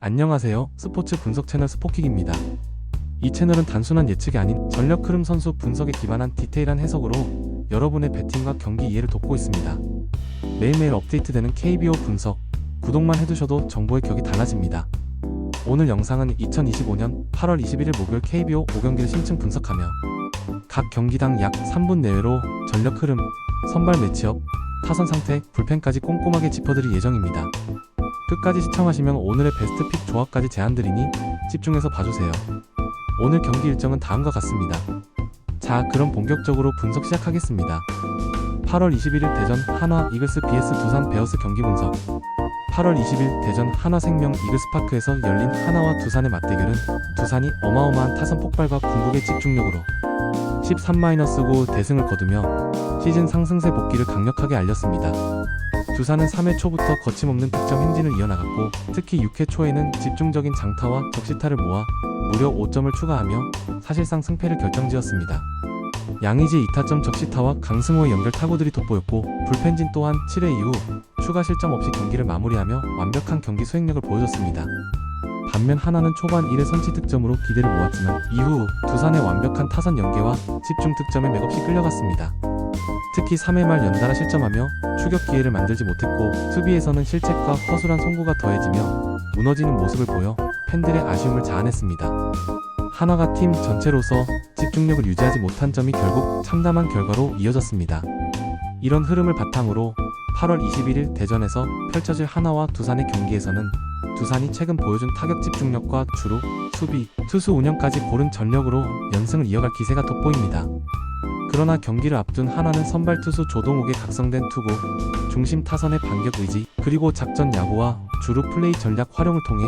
안녕하세요. 스포츠 분석 채널 스포킥입니다. 이 채널은 단순한 예측이 아닌 전력 흐름 선수 분석에 기반한 디테일한 해석으로 여러분의 배팅과 경기 이해를 돕고 있습니다. 매일매일 업데이트되는 KBO 분석, 구독만 해두셔도 정보의 격이 달라집니다. 오늘 영상은 2025년 8월 21일 목요일 KBO 5경기를 심층 분석하며 각 경기당 약 3분 내외로 전력 흐름, 선발 매치업, 타선 상태, 불펜까지 꼼꼼하게 짚어드릴 예정입니다. 끝까지 시청하시면 오늘의 베스트 픽 조합까지 제안드리니 집중해서 봐주세요. 오늘 경기 일정은 다음과 같습니다. 자, 그럼 본격적으로 분석 시작하겠습니다. 8월 21일 대전 한화 이글스 vs 두산 베어스 경기 분석. 8월 20일 대전 한화생명 이글스파크에서 열린 한화와 두산의 맞대결은 두산이 어마어마한 타선 폭발과 궁극의 집중력으로 13-9 대승을 거두며 시즌 상승세 복귀를 강력하게 알렸습니다. 두산은 3회 초부터 거침없는 득점 행진을 이어나갔고 특히 6회 초에는 집중적인 장타와 적시타를 모아 무려 5점을 추가하며 사실상 승패를 결정지었습니다. 양의지 2타점 적시타와 강승호의 연결 타구들이 돋보였고 불펜진 또한 7회 이후 추가 실점 없이 경기를 마무리하며 완벽한 경기 수행력을 보여줬습니다. 반면 하나는 초반 1회 선취 득점으로 기대를 모았지만 이후 두산의 완벽한 타선 연계와 집중 득점에 맥없이 끌려갔습니다. 특히 3회 말 연달아 실점하며 추격 기회를 만들지 못했고 수비에서는 실책과 허술한 송구가 더해지며 무너지는 모습을 보여 팬들의 아쉬움을 자아냈습니다. 한화가 팀 전체로서 집중력을 유지하지 못한 점이 결국 참담한 결과로 이어졌습니다. 이런 흐름을 바탕으로 8월 21일 대전에서 펼쳐질 한화와 두산의 경기에서는 두산이 최근 보여준 타격 집중력과 주루, 수비, 투수 운영까지 고른 전력으로 연승을 이어갈 기세가 돋보입니다. 그러나 경기를 앞둔 한화는 선발 투수 조동욱의 각성된 투구, 중심 타선의 반격 의지, 그리고 작전 야구와 주루 플레이 전략 활용을 통해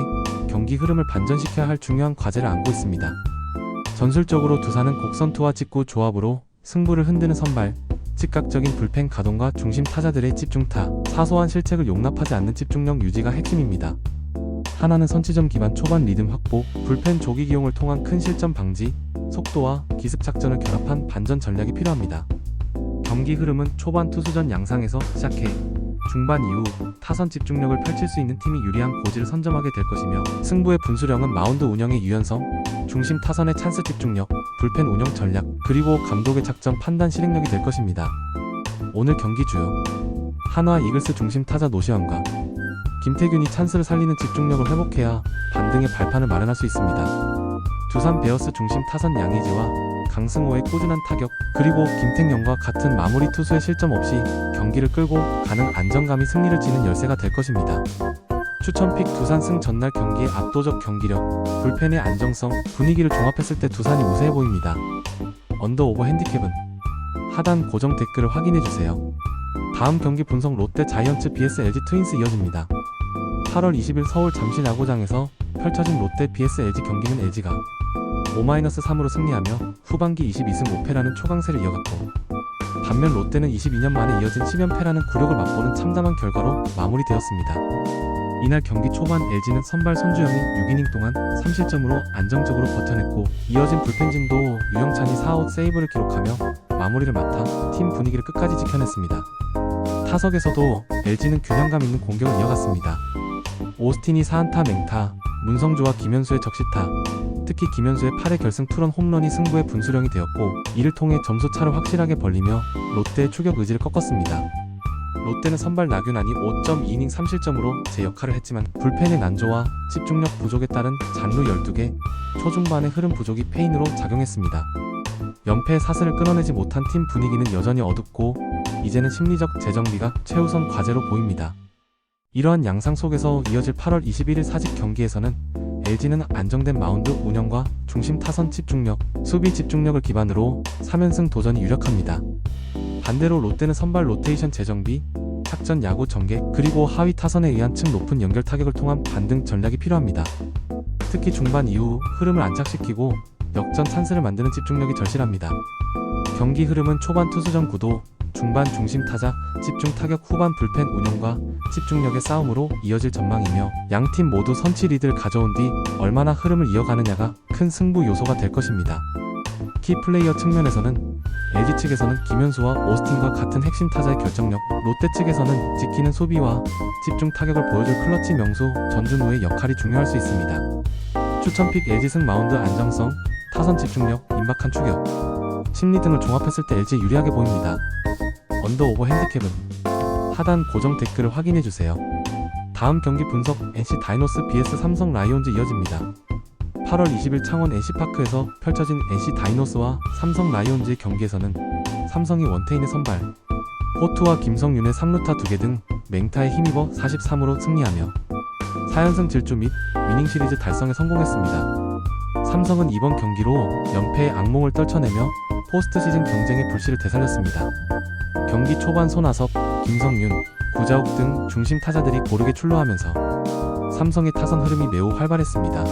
경기 흐름을 반전시켜야 할 중요한 과제를 안고 있습니다. 전술적으로 두산은 곡선투와 직구 조합으로 승부를 흔드는 선발, 즉각적인 불펜 가동과 중심 타자들의 집중타, 사소한 실책을 용납하지 않는 집중력 유지가 핵심입니다. 하나는 선취점 기반 초반 리듬 확보, 불펜 조기 기용을 통한 큰 실점 방지, 속도와 기습 작전을 결합한 반전 전략이 필요합니다. 경기 흐름은 초반 투수전 양상에서 시작해 중반 이후 타선 집중력을 펼칠 수 있는 팀이 유리한 고지를 선점하게 될 것이며 승부의 분수령은 마운드 운영의 유연성, 중심 타선의 찬스 집중력, 불펜 운영 전략, 그리고 감독의 작전 판단 실행력이 될 것입니다. 오늘 경기 주요 한화 이글스 중심 타자 노시환과 김태균이 찬스를 살리는 집중력을 회복해야 반등의 발판을 마련할 수 있습니다. 두산 베어스 중심 타선 양의지와 강승호의 꾸준한 타격, 그리고 김택영과 같은 마무리 투수의 실점 없이 경기를 끌고 가는 안정감이 승리를 지는 열쇠가 될 것입니다. 추천픽 두산 승 전날 경기의 압도적 경기력, 불펜의 안정성, 분위기를 종합했을 때 두산이 우세해 보입니다. 언더오버 핸디캡은 하단 고정 댓글을 확인해주세요. 다음 경기 분석 롯데 자이언츠 vs LG 트윈스 이어집니다. 8월 20일 서울 잠실 야구장에서 펼쳐진 롯데 vs LG 경기는 LG가 5-3으로 승리하며 후반기 22승 5패라는 초강세를 이어갔고 반면 롯데는 22년 만에 이어진 10연패라는 굴욕을 맛보는 참담한 결과로 마무리되었습니다. 이날 경기 초반 LG는 선발 손주영이 6이닝 동안 3실점으로 안정적으로 버텨냈고 이어진 불펜진도 유영찬이 4아웃 세이브를 기록하며 마무리를 맡아 팀 분위기를 끝까지 지켜냈습니다. 타석에서도 LG는 균형감 있는 공격을 이어갔습니다. 오스틴이 4안타 맹타, 문성주와 김현수의 적시타, 특히 김현수의 8회 결승 투런 홈런이 승부의 분수령이 되었고 이를 통해 점수차를 확실하게 벌리며 롯데의 추격 의지를 꺾었습니다. 롯데는 선발 나균안이 5.2이닝 3실점으로 제 역할을 했지만 불펜의 난조와 집중력 부족에 따른 잔루 12개, 초중반의 흐름 부족이 페인으로 작용했습니다. 연패의 사슬을 끊어내지 못한 팀 분위기는 여전히 어둡고 이제는 심리적 재정비가 최우선 과제로 보입니다. 이러한 양상 속에서 이어질 8월 21일 사직 경기에서는 LG는 안정된 마운드 운영과 중심 타선 집중력, 수비 집중력을 기반으로 3연승 도전이 유력합니다. 반대로 롯데는 선발 로테이션 재정비, 작전 야구 전개, 그리고 하위 타선에 의한 층 높은 연결 타격을 통한 반등 전략이 필요합니다. 특히 중반 이후 흐름을 안착시키고 역전 찬스를 만드는 집중력이 절실합니다. 경기 흐름은 초반 투수전 구도, 중반 중심 타자, 집중 타격 후반 불펜 운영과 집중력의 싸움으로 이어질 전망이며 양팀 모두 선취 리드를 가져온 뒤 얼마나 흐름을 이어가느냐가 큰 승부 요소가 될 것입니다. 키 플레이어 측면에서는 LG 측에서는 김현수와 오스틴과 같은 핵심 타자의 결정력, 롯데 측에서는 지키는 수비와 집중 타격을 보여줄 클러치 명수 전준우의 역할이 중요할 수 있습니다. 추천픽 LG 승 마운드 안정성, 타선 집중력, 임박한 추격, 심리 등을 종합했을 때 LG 유리하게 보입니다. 언더 오버 핸디캡은 하단 고정 댓글을 확인해주세요. 다음 경기 분석 NC 다이노스 vs 삼성 라이온즈 이어집니다. 8월 20일 창원 NC파크에서 펼쳐진 NC 다이노스와 삼성 라이온즈의 경기에서는 삼성이 원태인의 선발, 호투와 김성윤의 3루타 2개 등 맹타에 힘입어 43으로 승리하며 4연승 질주 및 위닝 시리즈 달성에 성공했습니다. 삼성은 이번 경기로 연패의 악몽을 떨쳐내며 포스트 시즌 경쟁의 불씨를 되살렸습니다. 경기 초반 손아섭, 김성윤, 구자욱 등 중심 타자들이 고르게 출루하면서 삼성의 타선 흐름이 매우 활발했습니다.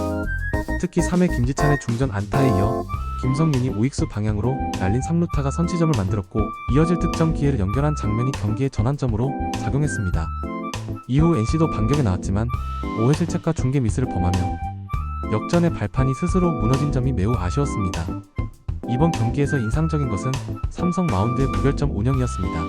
특히 3회 김지찬의 중전 안타에 이어 김성윤이 우익수 방향으로 날린 3루타가 선취점을 만들었고 이어질 득점 기회를 연결한 장면이 경기의 전환점으로 작용했습니다. 이후 NC도 반격에 나왔지만 5회 실책과 중계 미스를 범하며 역전의 발판이 스스로 무너진 점이 매우 아쉬웠습니다. 이번 경기에서 인상적인 것은 삼성 마운드의 무결점 운영이었습니다.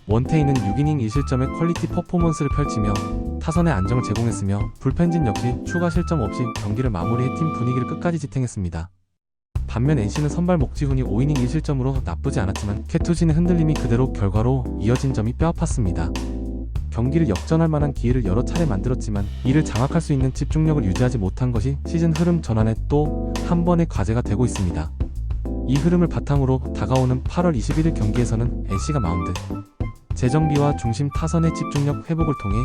원태인은 6이닝 1실점의 퀄리티 퍼포먼스를 펼치며 타선에 안정을 제공했으며 불펜진 역시 추가 실점 없이 경기를 마무리해 팀 분위기를 끝까지 지탱했습니다. 반면 NC는 선발 목지훈이 5이닝 1실점으로 나쁘지 않았지만 캐투진의 흔들림이 그대로 결과로 이어진 점이 뼈아팠습니다. 경기를 역전할 만한 기회를 여러 차례 만들었지만 이를 장악할 수 있는 집중력을 유지하지 못한 것이 시즌 흐름 전환에 또 한 번의 과제가 되고 있습니다. 이 흐름을 바탕으로 다가오는 8월 21일 경기에서는 NC가 마운드, 재정비와 중심 타선의 집중력 회복을 통해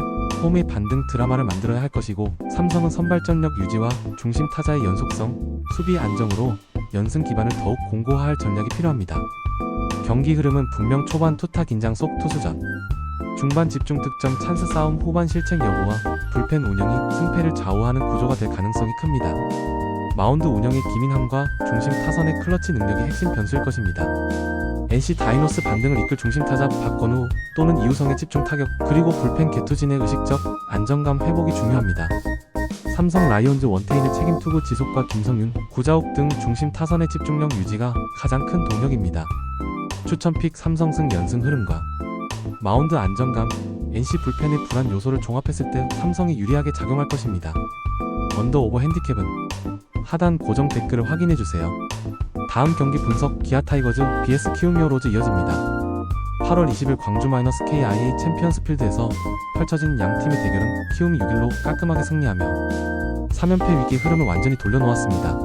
홈의 반등 드라마를 만들어야 할 것이고 삼성은 선발전력 유지와 중심 타자의 연속성, 수비 안정으로 연승 기반을 더욱 공고화할 전략이 필요합니다. 경기 흐름은 분명 초반 투타 긴장 속 투수전, 중반 집중 득점 찬스 싸움 후반 실책 여부와 불펜 운영이 승패를 좌우하는 구조가 될 가능성이 큽니다. 마운드 운영의 기민함과 중심 타선의 클러치 능력이 핵심 변수일 것입니다. NC 다이노스 반등을 이끌 중심 타자 박건우 또는 이우성의 집중 타격 그리고 불펜 개투진의 의식적 안정감 회복이 중요합니다. 삼성 라이온즈 원태인의 책임 투구 지속과 김성윤, 구자욱 등 중심 타선의 집중력 유지가 가장 큰 동력입니다. 추천픽 삼성승 연승 흐름과 마운드 안정감, NC 불펜의 불안 요소를 종합했을 때 삼성이 유리하게 작용할 것입니다. 언더 오버 핸디캡은 하단 고정 댓글을 확인해주세요. 다음 경기 분석 기아 타이거즈 vs 키움 히어로즈 이어집니다. 8월 20일 광주 마이너스 KIA 챔피언스 필드에서 펼쳐진 양 팀의 대결은 키움이 6-1로 깔끔하게 승리하며 3연패 위기의 흐름을 완전히 돌려놓았습니다.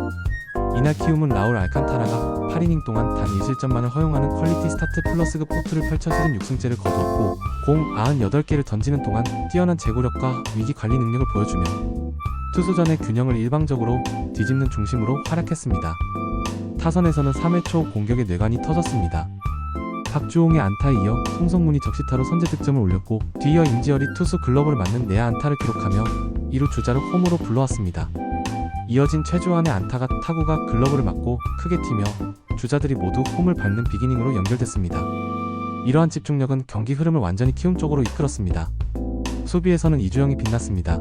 이날 키움은 라울 알칸타라가 8이닝 동안 단 1실점만을 허용하는 퀄리티 스타트 플러스급 호투를 펼쳐 시즌 6승째를 거두었고 공 98개를 던지는 동안 뛰어난 제구력과 위기 관리 능력을 보여주며 투수전의 균형을 일방적으로 뒤집는 중심으로 활약했습니다. 타선에서는 3회 초 공격의 뇌관이 터졌습니다. 박주홍의 안타에 이어 송성문이 적시타로 선제 득점을 올렸고 뒤이어 임지열이 투수 글러브를 맞는 내야 안타를 기록하며 2루 주자를 홈으로 불러왔습니다. 이어진 최주환의 안타가 타구가 글러브를 맞고 크게 튀며 주자들이 모두 홈을 밟는 비기닝으로 연결됐습니다. 이러한 집중력은 경기 흐름을 완전히 키움 쪽으로 이끌었습니다. 수비에서는 이주영이 빛났습니다.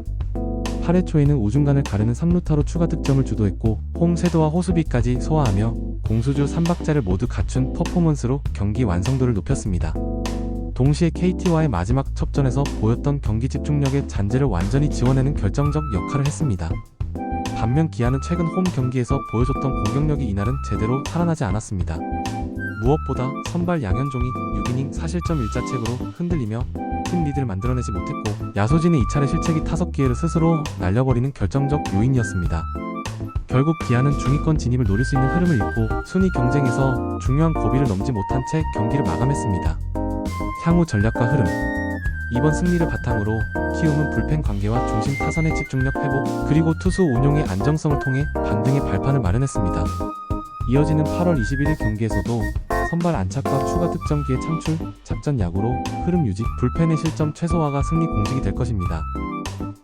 8회 초에는 우중간을 가르는 3루타로 추가 득점을 주도했고 홈 세도와 호수비까지 소화하며 공수주 3박자를 모두 갖춘 퍼포먼스로 경기 완성도를 높였습니다. 동시에 KT와의 마지막 첩전에서 보였던 경기 집중력의 잔재를 완전히 지워내는 결정적 역할을 했습니다. 반면 기아는 최근 홈 경기에서 보여줬던 공격력이 이날은 제대로 살아나지 않았습니다. 무엇보다 선발 양현종이 6이닝 4실점 1자책으로 흔들리며 팀 리드를 만들어내지 못했고 야소진의 2차례 실책이 타석 기회를 스스로 날려버리는 결정적 요인이었습니다. 결국 기아는 중위권 진입을 노릴 수 있는 흐름을 잃고 순위 경쟁에서 중요한 고비를 넘지 못한 채 경기를 마감했습니다. 향후 전략과 흐름. 이번 승리를 바탕으로 키움은 불펜 관계와 중심 타선의 집중력 회복 그리고 투수 운용의 안정성을 통해 반등의 발판을 마련했습니다. 이어지는 8월 21일 경기에서도 선발 안착과 추가 득점 기회 창출, 작전 야구로 흐름 유지, 불펜의 실점 최소화가 승리 공식이 될 것입니다.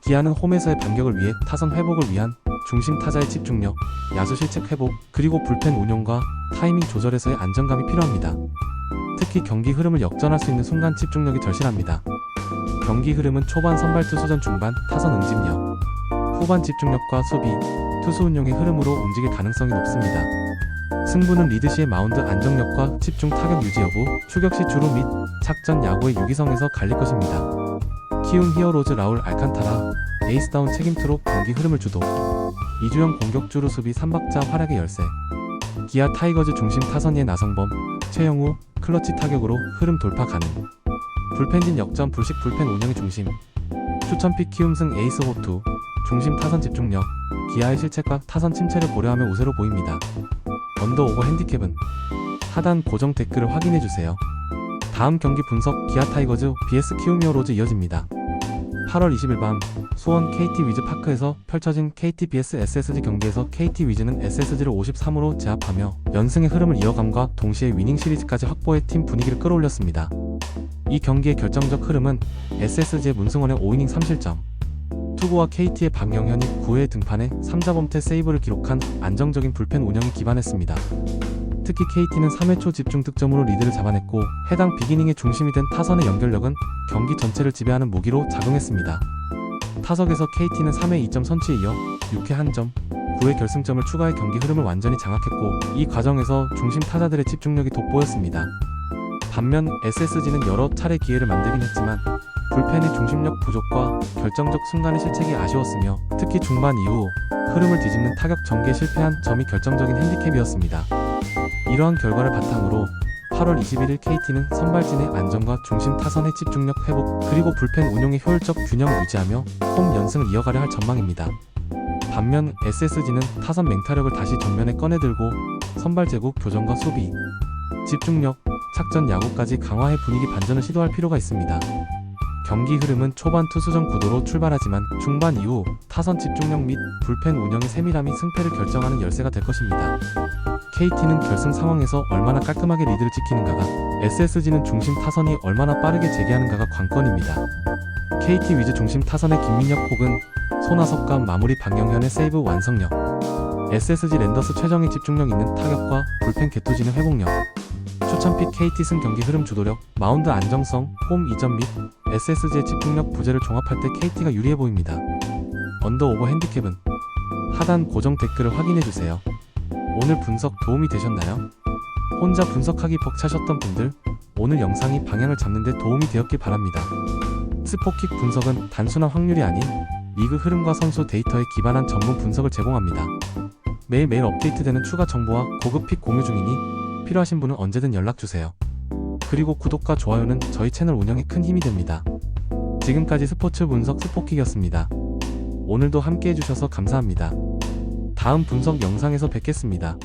기아는 홈에서의 반격을 위해 타선 회복을 위한 중심 타자의 집중력, 야수 실책 회복, 그리고 불펜 운용과 타이밍 조절에서의 안정감이 필요합니다. 특히 경기 흐름을 역전할 수 있는 순간 집중력이 절실합니다. 경기 흐름은 초반 선발 투수전 중반 타선 응집력, 후반 집중력과 수비, 투수 운용의 흐름으로 움직일 가능성이 높습니다. 승부는 리드 시의 마운드 안정력과 집중 타격 유지 여부, 추격 시 주루 및 착전 야구의 유기성에서 갈릴 것입니다. 키움 히어로즈 라울 알칸타라, 에이스다운 책임투로 경기 흐름을 주도. 이주영 공격주루 수비 3박자 활약의 열세. 기아 타이거즈 중심 타선의 나성범, 최영우, 클러치 타격으로 흐름 돌파 가능. 불펜진 역전 불식 불펜 운영의 중심. 추천픽 키움승 에이스 호투, 중심 타선 집중력, 기아의 실책과 타선 침체를 고려하며 우세로 보입니다. 언더 오버 핸디캡은 하단 고정 댓글을 확인해주세요. 다음 경기 분석 기아 타이거즈 vs 키움 히어로즈 이어집니다. 8월 20일 밤 수원 KT 위즈 파크에서 펼쳐진 KT vs SSG 경기에서 KT 위즈는 SSG를 53으로 제압하며 연승의 흐름을 이어감과 동시에 위닝 시리즈까지 확보해 팀 분위기를 끌어올렸습니다. 이 경기의 결정적 흐름은 SSG의 문승원의 5이닝 3실점, 투구와 KT의 박영현이 9회 등판에 3자범퇴 세이브를 기록한 안정적인 불펜 운영에 기반했습니다. 특히 KT는 3회 초 집중 득점으로 리드를 잡아냈고 해당 비기닝의 중심이 된 타선의 연결력은 경기 전체를 지배하는 무기로 작용했습니다. 타석에서 KT는 3회 2점 선취에 이어 6회 1점, 9회 결승점을 추가해 경기 흐름을 완전히 장악했고 이 과정에서 중심 타자들의 집중력이 돋보였습니다. 반면 SSG는 여러 차례 기회를 만들긴 했지만 불펜의 중심력 부족과 결정적 순간의 실책이 아쉬웠으며 특히 중반 이후 흐름을 뒤집는 타격 전개에 실패한 점이 결정적인 핸디캡이었습니다. 이러한 결과를 바탕으로 8월 21일 KT는 선발진의 안정과 중심 타선의 집중력 회복 그리고 불펜 운용의 효율적 균형을 유지하며 홈 연승을 이어가려 할 전망입니다. 반면 SSG는 타선 맹타력을 다시 전면에 꺼내들고 선발 제국 교정과 수비, 집중력, 착전 야구까지 강화해 분위기 반전을 시도할 필요가 있습니다. 경기 흐름은 초반 투수전 구도로 출발하지만 중반 이후 타선 집중력 및 불펜 운영의 세밀함이 승패를 결정하는 열쇠가 될 것입니다. KT는 결승 상황에서 얼마나 깔끔하게 리드를 지키는가가, SSG는 중심 타선이 얼마나 빠르게 재개하는가가 관건입니다. KT 위즈 중심 타선의 김민혁 혹은 손아섭과 마무리 박영현의 세이브 완성력, SSG 랜더스 최정의 집중력 있는 타격과 불펜 개투진의 회복력, 추천픽 KT 승 경기 흐름 주도력, 마운드 안정성, 홈 이점 및 SSG의 집중력 부재를 종합할 때 KT가 유리해 보입니다. 언더 오버 핸디캡은 하단 고정 댓글을 확인해주세요. 오늘 분석 도움이 되셨나요? 혼자 분석하기 벅차셨던 분들, 오늘 영상이 방향을 잡는 데 도움이 되었길 바랍니다. 스포킥 분석은 단순한 확률이 아닌 리그 흐름과 선수 데이터에 기반한 전문 분석을 제공합니다. 매일매일 업데이트되는 추가 정보와 고급 픽 공유 중이니 필요하신 분은 언제든 연락주세요. 그리고 구독과 좋아요는 저희 채널 운영에 큰 힘이 됩니다. 지금까지 스포츠 분석 스포킥이었습니다. 오늘도 함께 해주셔서 감사합니다. 다음 분석 영상에서 뵙겠습니다.